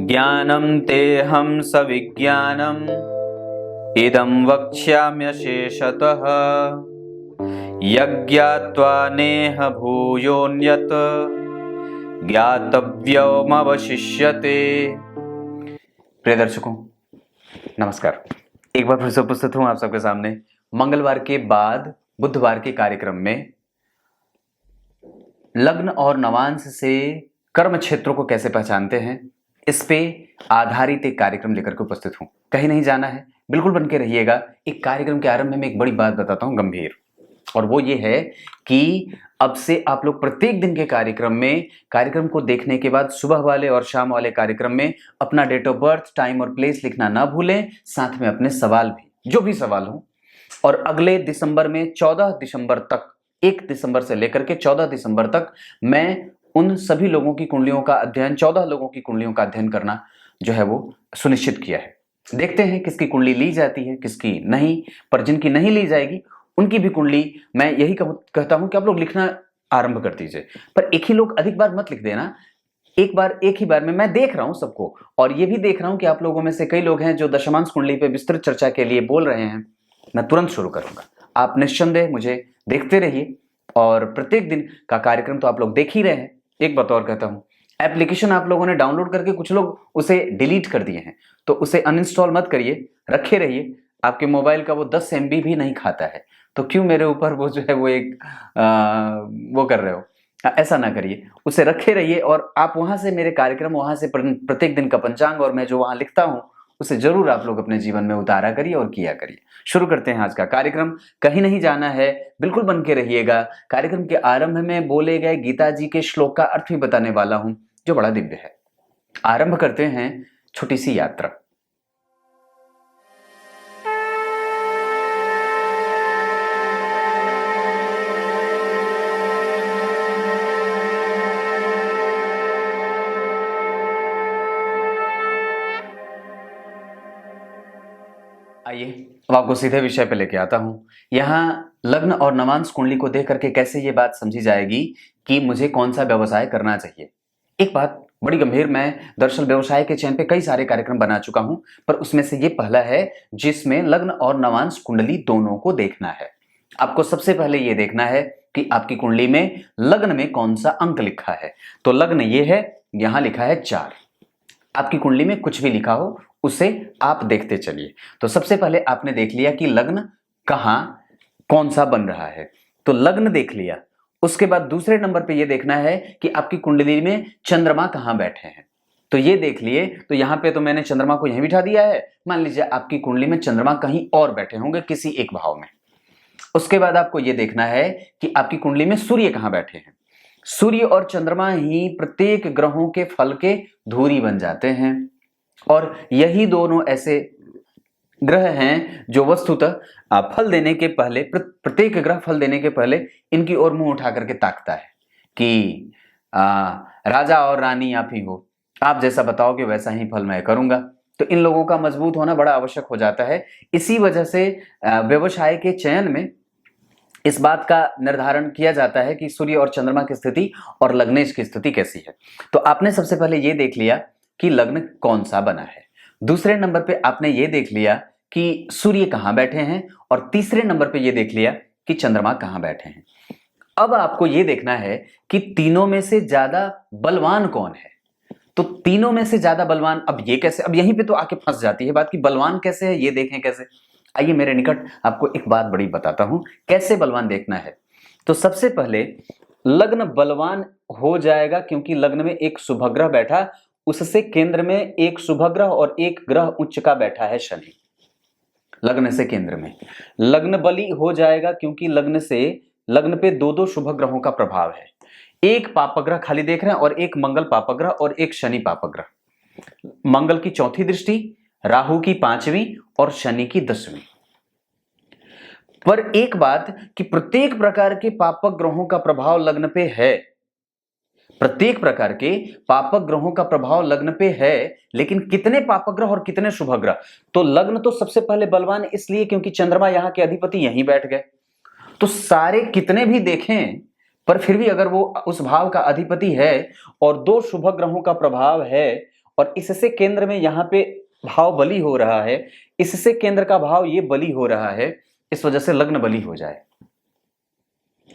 ज्ञानं तेऽहं सविज्ञानम् इदं वक्ष्याम्यशेषतः यज्ञात्वा नेह भूयोऽन्यत् ज्ञातव्यमवशिष्यते। प्रिय दर्शकों, नमस्कार। एक बार फिर से उपस्थित हूं आप सबके सामने मंगलवार के बाद बुधवार के कार्यक्रम में लग्न और नवांश से कर्म क्षेत्रों को कैसे पहचानते हैं, इस पे आधारित एक कार्यक्रम लेकर के उपस्थित हूं। कहीं नहीं जाना है, बिल्कुल बन के रहिएगा। एक कार्यक्रम के आरंभ में एक बड़ी बात बताता हूं, गंभीर, और वो ये है कि अब से आप लोग प्रत्येक दिन के कार्यक्रम को देखने के बाद सुबह वाले और शाम वाले कार्यक्रम में अपना डेट ऑफ बर्थ, टाइम और प्लेस लिखना ना भूलें, साथ में अपने सवाल भी, जो भी सवाल हो। और अगले दिसंबर में 14 दिसंबर तक, 1 दिसंबर से लेकर के 14 दिसंबर तक मैं उन सभी लोगों की कुंडलियों का अध्ययन, 14 लोगों की कुंडलियों का अध्ययन करना जो है वो सुनिश्चित किया है। देखते हैं किसकी कुंडली ली जाती है, किसकी नहीं। पर जिनकी नहीं ली जाएगी उनकी भी कुंडली मैं यही कहता हूं कि आप लोग लिखना आरंभ कर दीजिए। पर एक ही लोग अधिक बार मत लिख देना, एक ही बार में। मैं देख रहा हूं सबको, और ये भी देख रहा हूं कि आप लोगों में से कई लोग हैं जो दशमांश कुंडली पे विस्तृत चर्चा के लिए बोल रहे हैं। मैं तुरंत शुरू करूंगा, आप निस्संदेह मुझे देखते रहिए। और प्रत्येक दिन का कार्यक्रम तो आप लोग देख ही रहे हैं। एक बात और कहता हूं, एप्लीकेशन आप लोगों ने डाउनलोड करके कुछ लोग उसे डिलीट कर दिए हैं, तो उसे अनइंस्टॉल मत करिए, रखे रहिए। आपके मोबाइल का वो 10 MB भी नहीं खाता है, तो क्यों मेरे ऊपर वो जो है वो वो कर रहे हो? ऐसा ना करिए, उसे रखे रहिए। और आप वहां से मेरे कार्यक्रम, वहां से प्रत्येक दिन का पंचांग और मैं जो वहां लिखता हूं, उसे जरूर आप लोग अपने जीवन में उतारा करिए और किया करिए। शुरू करते हैं आज का कार्यक्रम। कहीं नहीं जाना है, बिल्कुल बन के रहिएगा। कार्यक्रम के आरंभ में बोले गए गीता जी के श्लोक का अर्थ भी बताने वाला हूं, जो बड़ा दिव्य है। आरंभ करते हैं छोटी सी यात्रा। आइए अब आपको सीधे विषय पे लेके आता हूं। यहाँ लग्न और नवांश कुंडली को देख करके कैसे ये बात समझी जाएगी कि मुझे कौन सा व्यवसाय करना चाहिए। एक बात बड़ी गंभीर, मैं दरअसल व्यवसाय के चयन पे कई सारे कार्यक्रम बना चुका हूं, पर उसमें से ये पहला है जिसमें लग्न और नवांश कुंडली दोनों को देखना है। आपको सबसे पहले ये देखना है कि आपकी कुंडली में लग्न में कौन सा अंक लिखा है। तो लग्न ये है, यहां लिखा है 4। आपकी कुंडली में कुछ भी लिखा हो उसे आप देखते चलिए। तो सबसे पहले आपने देख लिया कि लग्न कहां कौन सा बन रहा है, तो लग्न देख लिया। उसके बाद दूसरे नंबर पे ये देखना है कि आपकी कुंडली में चंद्रमा कहां बैठे हैं, तो ये देख लिए। तो यहां पे तो मैंने चंद्रमा को यहीं बिठा दिया है। मान लीजिए आपकी कुंडली में चंद्रमा कहीं और बैठे होंगे, किसी एक भाव में। उसके बाद आपको यह देखना है कि आपकी कुंडली में सूर्य कहां बैठे हैं। सूर्य और चंद्रमा ही प्रत्येक ग्रहों के फल के धूरी बन जाते हैं, और यही दोनों ऐसे ग्रह हैं जो वस्तुतः फल देने के पहले, प्रत्येक ग्रह फल देने के पहले इनकी ओर मुंह उठा करके ताकता है कि राजा और रानी आप ही हो, आप जैसा बताओगे वैसा ही फल मैं करूंगा। तो इन लोगों का मजबूत होना बड़ा आवश्यक हो जाता है। इसी वजह से व्यवसाय के चयन में इस बात का निर्धारण किया जाता है कि सूर्य और चंद्रमा की स्थिति और लग्नेश की स्थिति कैसी है। तो आपने सबसे पहले यह देख लिया कि लग्न कौन सा बना है। दूसरे नंबर पे आपने ये देख लिया कि सूर्य कहां बैठे हैं, और तीसरे नंबर पे ये देख लिया कि चंद्रमा कहां बैठे हैं। अब आपको ये देखना है कि तीनों में से ज्यादा बलवान कौन है। तो तीनों में से ज्यादा बलवान, अब ये कैसे, अब यहीं पे तो आके फंस जाती है बात कि बलवान कैसे है, ये देखें कैसे। आइए मेरे निकट आपको एक बात बड़ी बताता हूं कैसे बलवान देखना है। तो सबसे पहले लग्न बलवान हो जाएगा क्योंकि लग्न में एक शुभग्रह बैठा, उससे केंद्र में एक शुभग्रह और एक ग्रह उच्च का बैठा है शनि। लग्न से केंद्र में लग्न बली हो जाएगा क्योंकि लग्न पे दो शुभ ग्रहों का प्रभाव है। एक पापग्रह खाली देख रहे हैं, और एक मंगल पापग्रह और एक शनि पापग्रह। मंगल की 4थी दृष्टि, राहु की 5वीं और शनि की 10वीं। पर एक बात कि प्रत्येक प्रकार के पापक ग्रहों का प्रभाव लग्न पे है, प्रत्येक प्रकार के पापक ग्रहों का प्रभाव लग्न पे है, लेकिन कितने पापक ग्रह और कितने शुभ ग्रह। तो लग्न तो सबसे पहले बलवान इसलिए क्योंकि चंद्रमा यहां के अधिपति यहीं बैठ गए। तो सारे कितने भी देखें, पर फिर भी अगर वो उस भाव का अधिपति है और 2 शुभ ग्रहों का प्रभाव है और इससे केंद्र में यहाँ पे भाव बली हो रहा है, इससे केंद्र का भाव ये बली हो रहा है, इस वजह से लग्न बली हो जाए।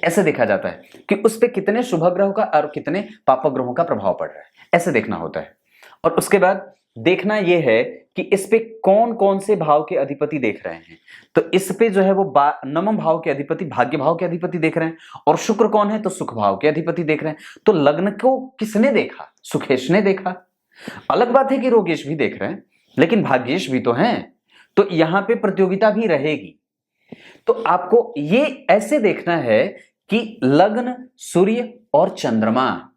ऐसे देखा जाता है कि उस पे कितने शुभ ग्रहों का और कितने पाप ग्रहों का प्रभाव पड़ रहा है, ऐसे देखना होता है। और उसके बाद देखना यह है कि इस पे कौन कौन से भाव के अधिपति देख रहे हैं। तो इस पे जो है वो नवम भाव के अधिपति, भाग्य भाव के अधिपति देख रहे हैं, और शुक्र कौन है, तो सुख भाव के अधिपति देख रहे हैं। तो लग्न को किसने देखा, सुखेश ने देखा। अलग बात है कि रोगेश भी देख रहे हैं, लेकिन भाग्येश भी तो हैं, तो यहां पे प्रतियोगिता भी रहेगी। तो आपको ये ऐसे देखना है कि लग्न, सूर्य और चंद्रमा,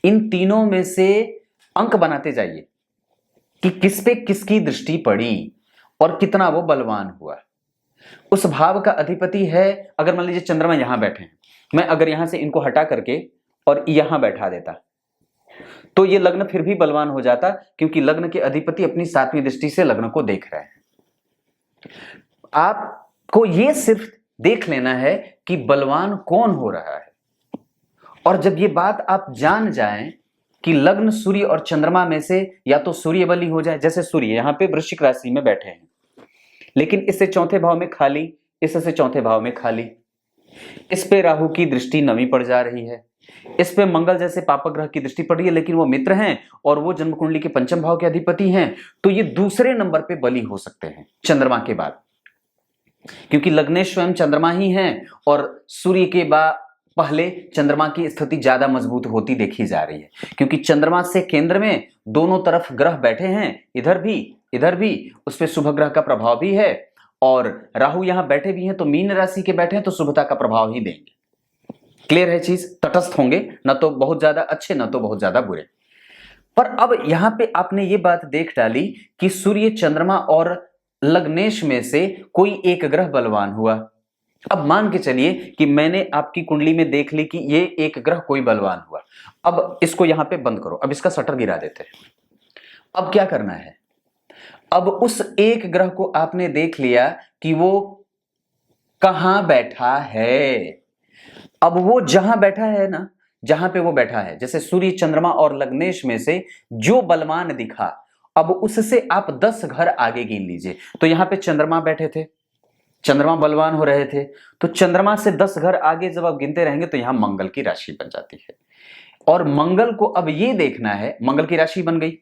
इन तीनों में से अंक बनाते जाइए कि किस पे किसकी दृष्टि पड़ी और कितना वो बलवान हुआ। उस भाव का अधिपति है, अगर मान लीजिए चंद्रमा यहां बैठे हैं, मैं अगर यहां से इनको हटा करके और यहां बैठा देता तो ये लग्न फिर भी बलवान हो जाता, क्योंकि लग्न के अधिपति अपनी 7वीं दृष्टि से लग्न को देख रहे हैं। आपको ये सिर्फ देख लेना है कि बलवान कौन हो रहा है, और जब ये बात आप जान जाएं कि लग्न, सूर्य और चंद्रमा में से या तो सूर्य बली हो जाए, जैसे सूर्य यहां पे वृश्चिक राशि में बैठे हैं, लेकिन इससे चौथे भाव में खाली, इससे चौथे भाव में खाली, इस पे राहु की दृष्टि नवी पड़ जा रही है, इस पे मंगल जैसे पापक ग्रह की दृष्टि पड़ रही है, लेकिन वो मित्र हैं और वो जन्म कुंडली के पंचम भाव के अधिपति हैं, तो ये दूसरे नंबर पे बली हो सकते हैं चंद्रमा के बाद, क्योंकि लग्नेश स्वयं चंद्रमा ही है और सूर्य के बाद पहले चंद्रमा की स्थिति ज्यादा मजबूत होती देखी जा रही है, क्योंकि चंद्रमा से केंद्र में दोनों तरफ ग्रह बैठे हैं, इधर भी उस पे शुभ ग्रह का प्रभाव भी है, और राहु यहां बैठे भी हैं, तो मीन राशि के बैठे हैं तो शुभता का प्रभाव ही देंगे। क्लियर है चीज, तटस्थ होंगे, ना तो बहुत ज्यादा अच्छे ना तो बहुत ज्यादा बुरे। पर अब यहां पे आपने ये बात देख डाली कि सूर्य, चंद्रमा और लग्नेश में से कोई एक ग्रह बलवान हुआ। अब मान के चलिए कि मैंने आपकी कुंडली में देख ली कि ये एक ग्रह कोई बलवान हुआ। अब इसको यहां पे बंद करो, अब इसका शटर गिरा देते हैं। अब क्या करना है, अब उस एक ग्रह को आपने देख लिया कि वो कहां बैठा है। अब वो जहां बैठा है ना, जहां पे वो बैठा है, जैसे सूर्य, चंद्रमा और लग्नेश में से जो बलवान दिखा, अब उससे आप 10 घर आगे गिन लीजिए। तो यहां पे चंद्रमा बैठे थे, चंद्रमा बलवान हो रहे थे, तो चंद्रमा से 10 घर आगे जब आप गिनते रहेंगे तो यहां मंगल की राशि बन जाती है। और मंगल को अब ये देखना है, मंगल की राशि बन गई,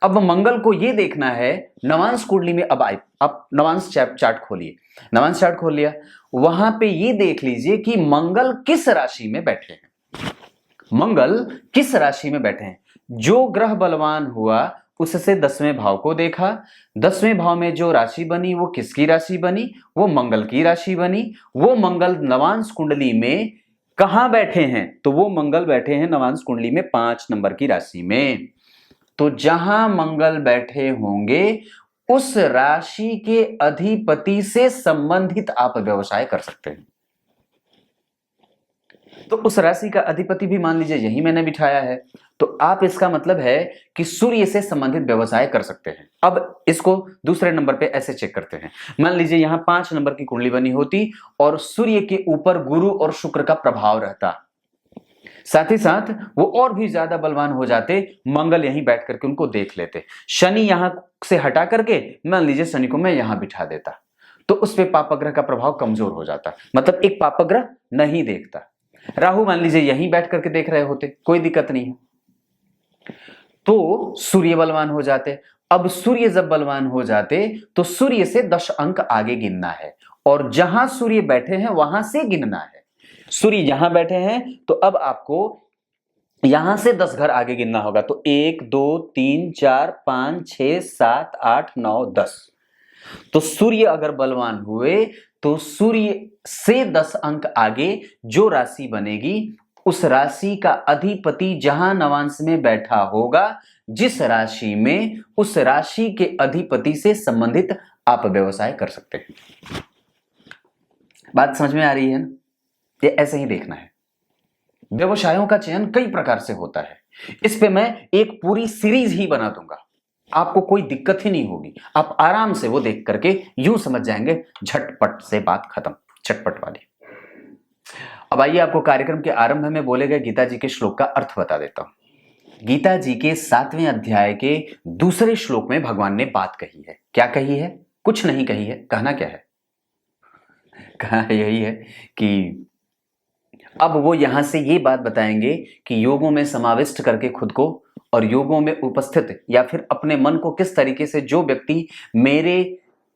अब मंगल को ये देखना है नवांश कुंडली में। अब आए, आप नवांश चार्ट खोलिए, नवांश चार्ट खोल लिया, वहां पे ये देख लीजिए कि मंगल किस राशि में बैठे हैं, मंगल किस राशि में बैठे हैं। जो ग्रह बलवान हुआ उससे 10वें भाव को देखा, 10वें भाव में जो राशि बनी वो किसकी राशि बनी, वो मंगल की राशि बनी। वो मंगल नवांश कुंडली में कहां बैठे हैं, तो वो मंगल बैठे हैं नवांश कुंडली में 5 नंबर की राशि में। तो जहां मंगल बैठे होंगे उस राशि के अधिपति से संबंधित आप व्यवसाय कर सकते हैं। तो उस राशि का अधिपति भी मान लीजिए यही मैंने बिठाया है, तो आप, इसका मतलब है कि सूर्य से संबंधित व्यवसाय कर सकते हैं। अब इसको दूसरे नंबर पे ऐसे चेक करते हैं, मान लीजिए यहां 5 नंबर की कुंडली बनी होती और सूर्य के ऊपर गुरु और शुक्र का प्रभाव रहता, साथ ही साथ वो और भी ज्यादा बलवान हो जाते, मंगल यहीं बैठ करके उनको देख लेते। शनि यहां से हटा करके मान लीजिए शनि को मैं यहां बिठा देता, तो उस पे पापग्रह का प्रभाव कमजोर हो जाता, मतलब एक पापग्रह नहीं देखता। राहु मान लीजिए यहीं बैठ करके देख रहे होते, कोई दिक्कत नहीं है, तो सूर्य बलवान हो जाते। अब सूर्य जब बलवान हो जाते तो सूर्य से 10 अंक आगे गिनना है, और जहां सूर्य बैठे हैं वहां से गिनना है। सूर्य यहां बैठे हैं तो अब आपको यहां से 10 घर आगे गिनना होगा, तो 1 2 3 4 5 6 7 8 9 10। तो सूर्य अगर बलवान हुए तो सूर्य से 10 अंक आगे जो राशि बनेगी उस राशि का अधिपति जहां नवांश में बैठा होगा, जिस राशि में, उस राशि के अधिपति से संबंधित आप व्यवसाय कर सकते हैं। बात समझ में आ रही है ना? ये ऐसे ही देखना है। व्यवसायों का चयन कई प्रकार से होता है, इस पे मैं एक पूरी सीरीज ही बना दूंगा, आपको कोई दिक्कत ही नहीं होगी, आप आराम से वो देख करके यूं समझ जाएंगे, झटपट से बात खत्म, चटपट वाली। अब आइए आपको कार्यक्रम के आरंभ में बोले गए गीता जी के श्लोक का अर्थ बता देता हूं। गीता जी के 7वें अध्याय के दूसरे श्लोक में भगवान ने बात कही है। क्या कही है? कुछ नहीं कही है। कहना क्या है? कहा यही है कि अब वो यहां से ये बात बताएंगे कि योगों में समाविष्ट करके खुद को और योगों में उपस्थित या फिर अपने मन को किस तरीके से जो व्यक्ति मेरे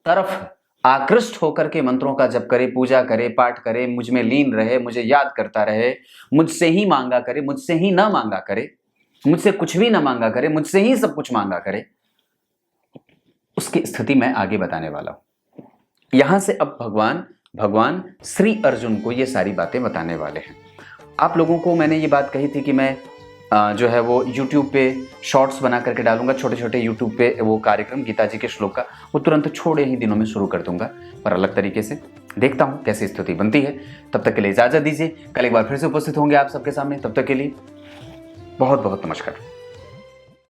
तरफ आकृष्ट होकर के मंत्रों का जप करे, पूजा करे, पाठ करे, मुझ में लीन रहे, मुझे याद करता रहे, मुझसे ही मांगा करे, मुझसे ही ना मांगा करे, मुझसे कुछ भी ना मांगा करे, मुझसे ही सब कुछ मांगा करे, उसकी स्थिति मैं आगे बताने वाला हूं। यहां से अब भगवान श्री अर्जुन को ये सारी बातें बताने वाले हैं। आप लोगों को मैंने ये बात कही थी कि मैं जो है वो YouTube पे शॉर्ट्स बना करके डालूंगा, छोटे छोटे YouTube पे वो कार्यक्रम गीता जी के श्लोक का, वो तुरंत छोड़े ही दिनों में शुरू कर दूंगा, पर अलग तरीके से। देखता हूँ कैसी स्थिति बनती है। तब तक के लिए इजाजत दीजिए। कल एक बार फिर से उपस्थित होंगे आप सबके सामने। तब तक के लिए बहुत बहुत नमस्कार।